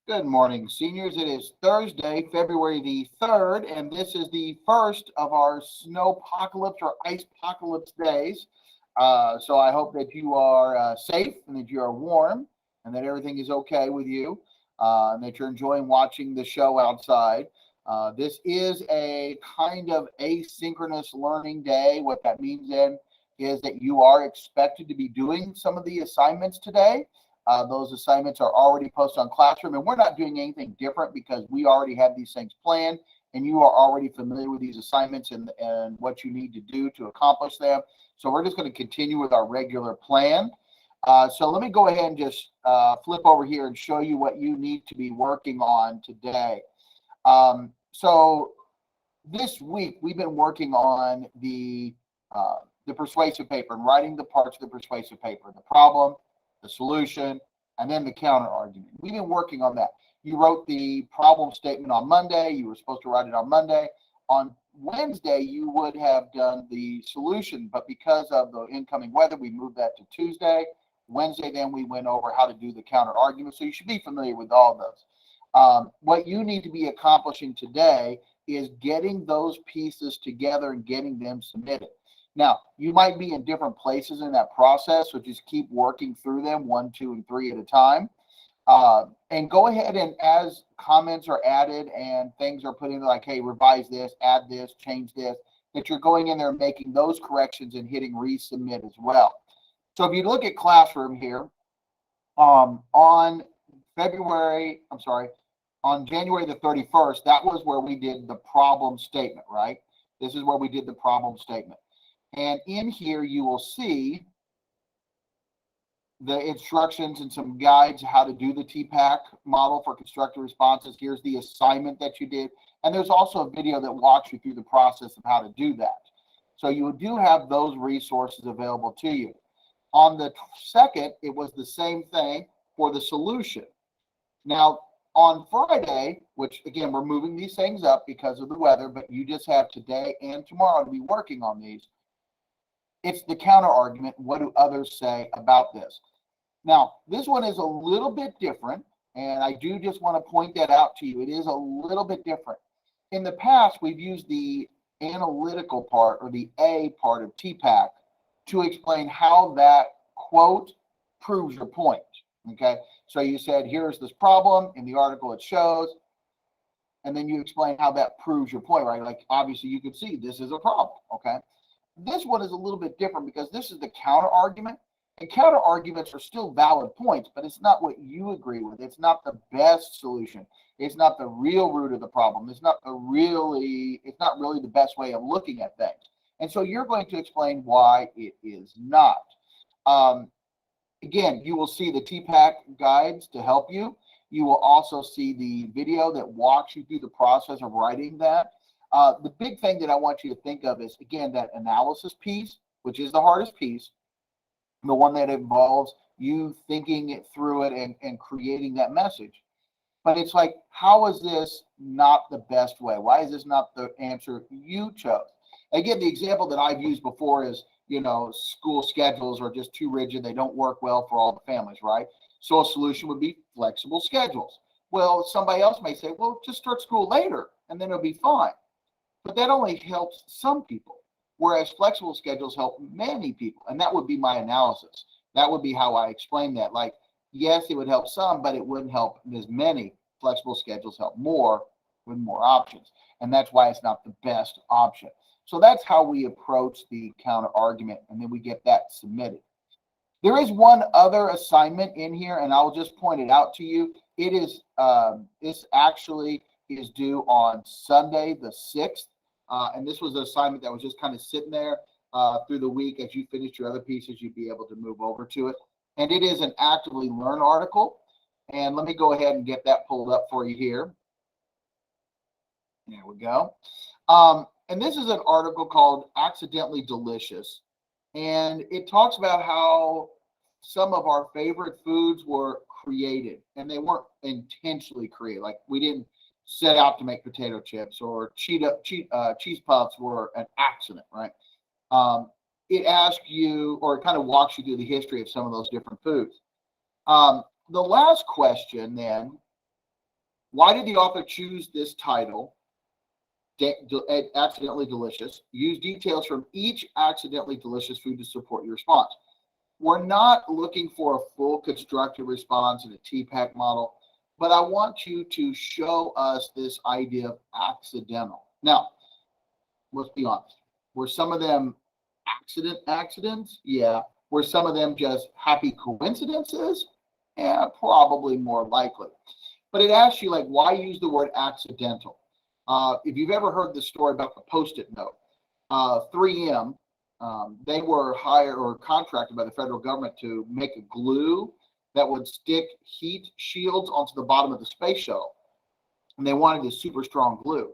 Good morning, seniors. It is Thursday, February the 3rd, and this is the first of our snowpocalypse or icepocalypse days. So I hope that you are safe and that you are warm and that everything is okay with you and that you're enjoying watching the show outside. This is a kind of asynchronous learning day. What that means then is that you are expected to be doing some of the assignments today. Those assignments are already posted on Classroom, and we're not doing anything different because we already have these things planned, and you are already familiar with these assignments and what you need to do to accomplish them. So we're just going to continue with our regular plan. So let me go ahead and just flip over here and show you what you need to be working on today. So this week we've been working on the persuasive paper and writing the parts of the persuasive paper, the problem, the solution, and then the counter argument. We've been working on that. You wrote the problem statement on Monday. You were supposed to write it on Monday. On Wednesday, you would have done the solution, but because of the incoming weather, we moved that to Tuesday. Wednesday, then we went over how to do the counter argument. So you should be familiar with all of those. What you need to be accomplishing today is getting those pieces together and getting them submitted. Now, you might be in different places in that process, so just keep working through them 1, 2, and 3 at a time. And go ahead and as comments are added and things are put in like, hey, revise this, add this, change this, that you're going in there and making those corrections and hitting resubmit as well. So if you look at Classroom here, on January the 31st, that was where we did the problem statement, right? This is where we did the problem statement. And in here, you will see the instructions and some guides how to do the TPAC model for constructive responses. Here's the assignment that you did. And there's also a video that walks you through the process of how to do that. So you do have those resources available to you. On the 2nd, it was the same thing for the solution. Now, on Friday, which again, we're moving these things up because of the weather, but you just have today and tomorrow to be working on these. It's the counter argument. What do others say about this? Now, this one is a little bit different, and I do just want to point that out to you. It is a little bit different. In the past, we've used the analytical part or the A part of TPAC to explain how that quote proves your point. Okay, so you said, here's this problem. In the article, it shows, and then you explain how that proves your point, right? Like, obviously, you could see this is a problem, okay? This one is a little bit different because this is the counter argument, and counter arguments are still valid points, but it's not what you agree with. It's not the best solution. It's not the real root of the problem. It's not really the best way of looking at things. And so you're going to explain why it is not. Again, you will see the TPAC guides to help you. You will also see the video that walks you through the process of writing that. The big thing that I want you to think of is, again, that analysis piece, which is the hardest piece, the one that involves you thinking it through it and creating that message. But it's like, how is this not the best way? Why is this not the answer you chose? Again, the example that I've used before is, school schedules are just too rigid. They don't work well for all the families, right? So a solution would be flexible schedules. Well, somebody else may say, well, just start school later and then it'll be fine. But that only helps some people, whereas flexible schedules help many people. And that would be my analysis. That would be how I explain that. Like, yes, it would help some, but it wouldn't help as many. Flexible schedules help more with more options. And that's why it's not the best option. So that's how we approach the counter argument, and then we get that submitted. There is one other assignment in here, and I'll just point it out to you. It is this actually is due on Sunday the 6th. And this was an assignment that was just kind of sitting there through the week. As you finished your other pieces, you'd be able to move over to it. And it is an actively learn article. And let me go ahead and get that pulled up for you here. There we go. And this is an article called Accidentally Delicious. And it talks about how some of our favorite foods were created, and they weren't intentionally created. Like, we didn't set out to make potato chips, or cheese puffs were an accident, right? It asks you, or it kind of walks you through the history of some of those different foods. The last question then Why did the author choose this title, Accidentally Delicious? Use details from each accidentally delicious food to support your response. We're not looking for a full constructed response in a TPAC model, but I want you to show us this idea of accidental. Now, let's be honest. Were some of them accidents? Yeah. Were some of them just happy coincidences? Yeah, probably more likely. But it asks you, like, why use the word accidental? If you've ever heard the story about the Post-it note, 3M, they were hired or contracted by the federal government to make a glue that would stick heat shields onto the bottom of the space shuttle. And they wanted this super strong glue.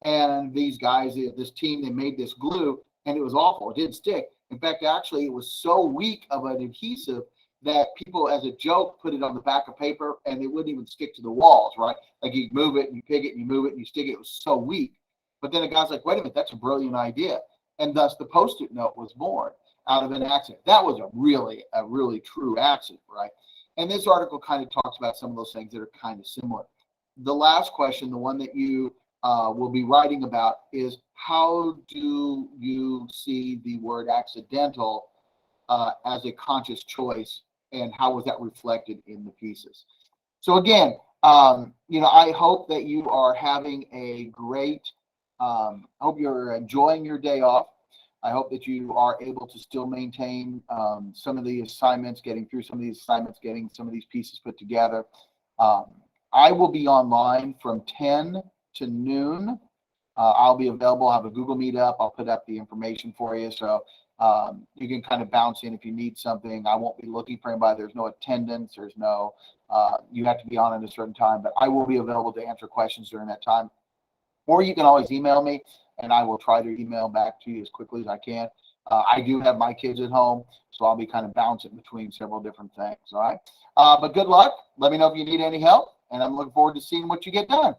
And these guys, this team, they made this glue, and it was awful. It didn't stick. In fact, actually, it was so weak of an adhesive that people, as a joke, put it on the back of paper, and it wouldn't even stick to the walls, right? Like you move it, and you pick it, and you move it, and you stick it. It was so weak. But then a guy's like, wait a minute, that's a brilliant idea. And thus the Post-it note was born out of an accident. That was a really true accident, right? And this article kind of talks about some of those things that are kind of similar. The last question, the one that you will be writing about, is how do you see the word accidental as a conscious choice, and how was that reflected in the pieces? So again, I hope that you are having a great, I hope you're enjoying your day off. I hope that you are able to still maintain some of the assignments, getting through some of these assignments, getting some of these pieces put together. I will be online from 10 to noon. I'll be available. I'll have a Google Meet up. I'll put up the information for you. So you can kind of bounce in if you need something. I won't be looking for anybody. There's no attendance. There's no, you have to be on at a certain time, but I will be available to answer questions during that time. Or you can always email me, and I will try to email back to you as quickly as I can. I do have my kids at home, so I'll be kind of bouncing between several different things. All right. But good luck. Let me know if you need any help, and I'm looking forward to seeing what you get done.